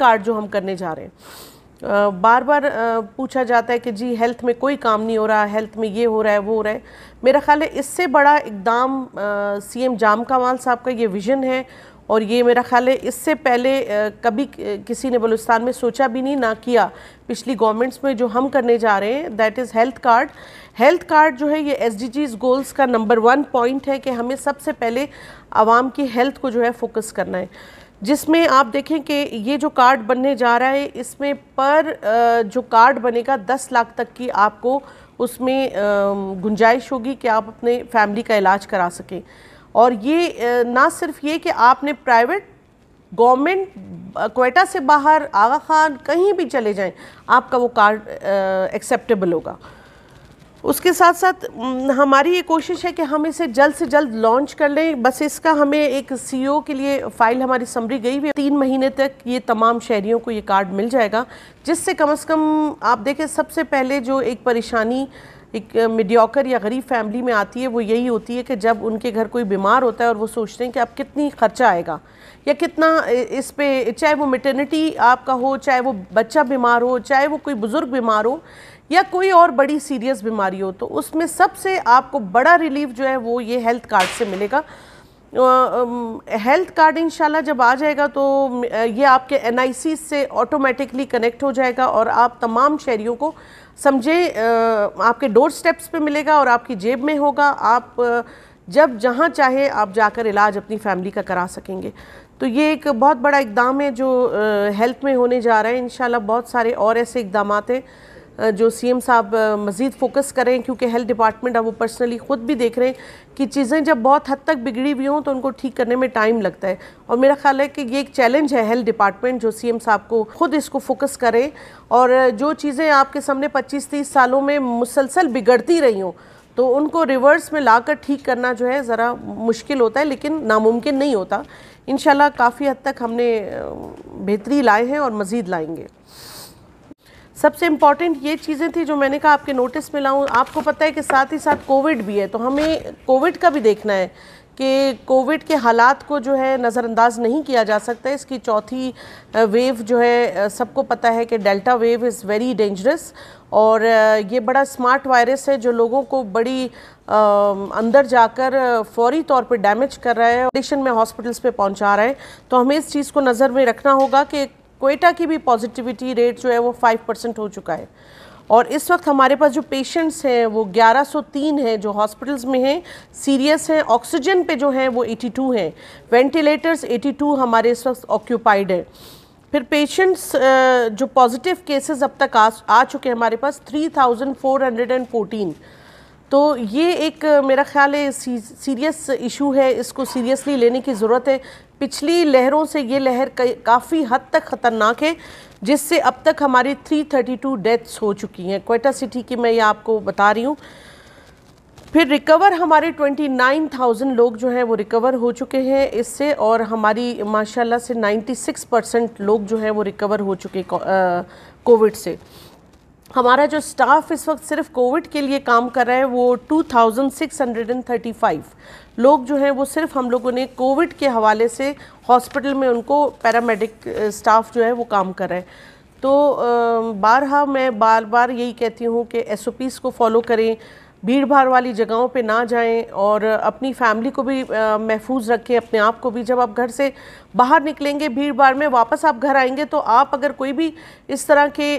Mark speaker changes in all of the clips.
Speaker 1: Card जो हम करने जा रहे हैं, बार बार पूछा जाता है कि जी हेल्थ में कोई काम नहीं हो रहा, हेल्थ में ये हो रहा है वो हो रहा है। मेरा ख्याल है इससे बड़ा इकदाम सीएम जाम कमाल साहब का ये विज़न है, और ये मेरा ख्याल है इससे पहले कभी किसी ने बलूचिस्तान में सोचा भी नहीं ना किया पिछली गवर्नमेंट्स में। जो हम करने जा रहे हैं that is health card. Health card जो है ये SDGs गोल्स का नंबर 1 पॉइंट है कि हमें सबसे पहले आवाम की हेल्थ को जो है फोकस करना है, जिसमें आप देखें कि ये जो कार्ड बनने जा रहा है इसमें पर जो कार्ड बनेगा 10 लाख तक की आपको उसमें गुंजाइश होगी कि आप अपने फैमिली का इलाज करा सकें। और ये ना सिर्फ ये कि आपने प्राइवेट, गवर्नमेंट, क्वेटा से बाहर, आगा खान, कहीं भी चले जाएं आपका वो कार्ड एक्सेप्टेबल होगा। उसके साथ साथ हमारी ये कोशिश है कि हम इसे जल्द से जल्द लॉन्च कर लें। बस इसका हमें एक CEO के लिए फ़ाइल हमारी समरी गई हुई है, 3 महीने तक ये तमाम शहरियों को ये कार्ड मिल जाएगा, जिससे कम से कम आप देखें सबसे पहले जो एक परेशानी एक मीडियोकर या गरीब फैमिली में आती है वो यही होती है कि जब उनके घर कोई बीमार होता है और वो सोचते हैं कि अब कितनी खर्चा आएगा या कितना इस पे, चाहे वो मैटरनिटी आपका हो, चाहे वो बच्चा बीमार हो, चाहे वो कोई बुज़ुर्ग बीमार हो या कोई और बड़ी सीरियस बीमारी हो, तो उसमें सबसे आपको बड़ा रिलीफ जो है वो ये हेल्थ कार्ड से मिलेगा। हेल्थ कार्ड इंशाल्लाह जब आ जाएगा तो ये आपके NIC से ऑटोमेटिकली कनेक्ट हो जाएगा और आप तमाम शहरियों को समझे आपके डोर स्टेप्स पे मिलेगा और आपकी जेब में होगा। आप जब जहाँ चाहे आप जाकर इलाज अपनी फैमिली का करा सकेंगे। तो ये एक बहुत बड़ा इक़दाम है जो हेल्थ में होने जा रहा है। इंशाल्लाह बहुत सारे और ऐसे इक़दामात हैं जो CM साहब मज़ीद फ़ोकस करें, क्योंकि हेल्थ डिपार्टमेंट अब वो पर्सनली ख़ुद भी देख रहे हैं कि चीज़ें जब बहुत हद तक बिगड़ी हुई हों तो उनको ठीक करने में टाइम लगता है। और मेरा ख्याल है कि ये एक चैलेंज है हेल्थ डिपार्टमेंट जो CM साहब को ख़ुद इसको फोकस करें, और जो चीज़ें आपके सामने 25-30 सालों में मुसलसल बिगड़ती रही हों तो उनको रिवर्स में लाकर ठीक करना जो है ज़रा मुश्किल होता है, लेकिन नामुमकिन नहीं होता। इंशाल्लाह काफ़ी हद तक हमने बेहतरी लाए हैं और मज़ीद लाएंगे। सबसे इम्पॉर्टेंट ये चीज़ें थी जो मैंने कहा आपके नोटिस में लाऊं। आपको पता है कि साथ ही साथ कोविड भी है, तो हमें कोविड का भी देखना है कि कोविड के हालात को जो है नज़रअंदाज नहीं किया जा सकता। इसकी चौथी वेव जो है सबको पता है कि delta wave is very dangerous, और ये बड़ा स्मार्ट वायरस है जो लोगों को बड़ी अंदर जाकर फौरी तौर पे डैमेज कर रहा है, कंडीशन में हॉस्पिटल्स पे पहुंचा रहा है। तो हमें इस चीज़ को नज़र में रखना होगा कि क्वेटा की भी पॉजिटिविटी रेट जो है वो 5% हो चुका है, और इस वक्त हमारे पास जो पेशेंट्स हैं वो 1103 हैं जो हॉस्पिटल्स में हैं, सीरियस हैं। ऑक्सीजन पे जो हैं वो 82 हैं, वेंटिलेटर्स 82 हमारे इस वक्त ऑक्यूपाइड है। फिर पेशेंट्स जो पॉजिटिव केसेस अब तक आ चुके हैं हमारे पास 3414। तो ये एक मेरा ख्याल है सीरियस इशू है, इसको सीरियसली लेने की ज़रूरत है। पिछली लहरों से ये लहर काफ़ी हद तक ख़तरनाक है, जिससे अब तक हमारी 332 डेथ्स हो चुकी हैं क्वेटा सिटी की, मैं ये आपको बता रही हूँ। फिर रिकवर हमारे 29,000 लोग जो हैं वो रिकवर हो चुके हैं इससे, और हमारी माशाल्लाह से 96% लोग जो हैं वो रिकवर हो चुके कोविड से। हमारा जो स्टाफ इस वक्त सिर्फ कोविड के लिए काम कर रहा है वो 2635 लोग जो हैं वो सिर्फ हम लोगों ने कोविड के हवाले से हॉस्पिटल में उनको पैरामेडिक स्टाफ जो है वो काम कर रहा है। तो मैं बार बार यही कहती हूँ कि SOPs को फॉलो करें, भीड़ भाड़ वाली जगहों पे ना जाएं, और अपनी फैमिली को भी महफूज रखें, अपने आप को भी। जब आप घर से बाहर निकलेंगे भीड़ भाड़ में, वापस आप घर आएंगे तो आप अगर कोई भी इस तरह के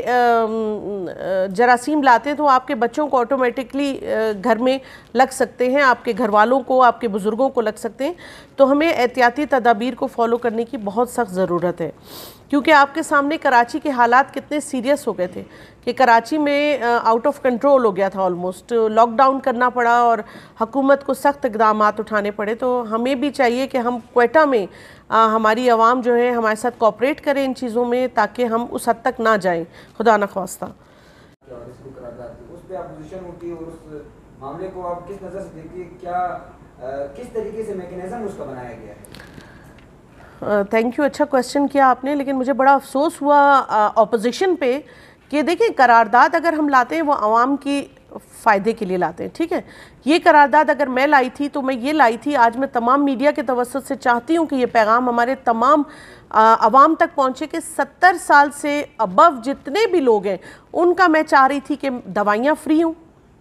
Speaker 1: जरासीम लाते हैं तो आपके बच्चों को ऑटोमेटिकली घर में लग सकते हैं, आपके घर वालों को, आपके बुज़ुर्गों को लग सकते हैं। तो हमें एहतियाती तदाबीर को फॉलो करने की बहुत सख्त ज़रूरत है, क्योंकि आपके सामने कराची के हालात कितने सीरियस हो गए थे कि कराची में आउट ऑफ कंट्रोल हो गया था, ऑलमोस्ट लॉकडाउन करना पड़ा और हुकूमत को सख्त इक़दाम उठाने पड़े। तो हमें भी चाहिए कि हम क्वेटा में हमारी आवाम जो है हमारे साथ कोऑपरेट करें इन चीज़ों में, ताकि हम उस हद तक ना जाएं, खुदा न ख्वास्ता। थैंक यू, अच्छा क्वेश्चन किया आपने। लेकिन मुझे बड़ा अफसोस हुआ अपोजिशन पे कि देखिए, करारदाद अगर हम लाते हैं वो आवाम की फ़ायदे के लिए लाते हैं। ठीक है, ये करारदाद अगर मैं लाई थी तो मैं ये लाई थी, आज मैं तमाम मीडिया के तवज्जुह से चाहती हूँ कि ये पैगाम हमारे तमाम आवाम तक पहुँचे कि 70 साल से अबव जितने भी लोग हैं उनका मैं चाह रही थी कि दवाइयाँ फ्री हों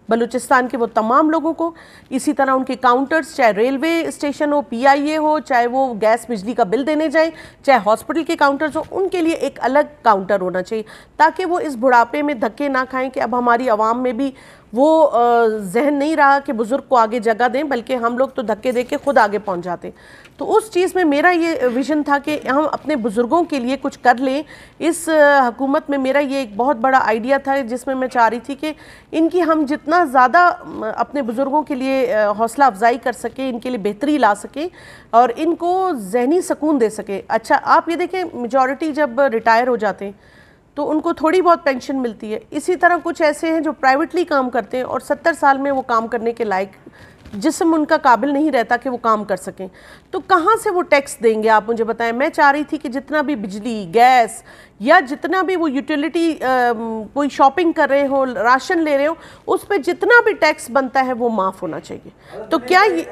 Speaker 1: बलूचिस्तान के वो तमाम लोगों को। इसी तरह उनके काउंटर्स, चाहे रेलवे स्टेशन हो, PIA हो, चाहे वो गैस बिजली का बिल देने जाए, चाहे हॉस्पिटल के काउंटर्स हो, उनके लिए एक अलग काउंटर होना चाहिए ताकि वो इस बुढ़ापे में धक्के ना खाएं कि अब हमारी आवाम में भी वो जहन नहीं रहा कि बुज़ुर्ग को आगे जगह दें, बल्कि हम लोग तो धक्के दे के खुद आगे पहुंच जाते। तो उस चीज़ में मेरा ये विज़न था कि हम अपने बुज़ुर्गों के लिए कुछ कर लें। इस हुकूमत में मेरा ये एक बहुत बड़ा आइडिया था जिसमें मैं चाह रही थी कि इनकी हम जितना ज़्यादा अपने बुज़ुर्गों के लिए हौसला अफजाई कर सकें, इनके लिए बेहतरी ला सकें और इनको जहनी सुकून दे सकें। अच्छा, आप ये देखें, मेजॉरिटी जब रिटायर हो जाते हैं तो उनको थोड़ी बहुत पेंशन मिलती है। इसी तरह कुछ ऐसे हैं जो प्राइवेटली काम करते हैं और 70 साल में वो काम करने के लायक जिस्म उनका काबिल नहीं रहता कि वो काम कर सकें, तो कहाँ से वो टैक्स देंगे आप मुझे बताएं। मैं चाह रही थी कि जितना भी बिजली, गैस या जितना भी वो यूटिलिटी कोई शॉपिंग कर रहे हो, राशन ले रहे हो, उस पर जितना भी टैक्स बनता है वो माफ़ होना चाहिए। तो क्या ये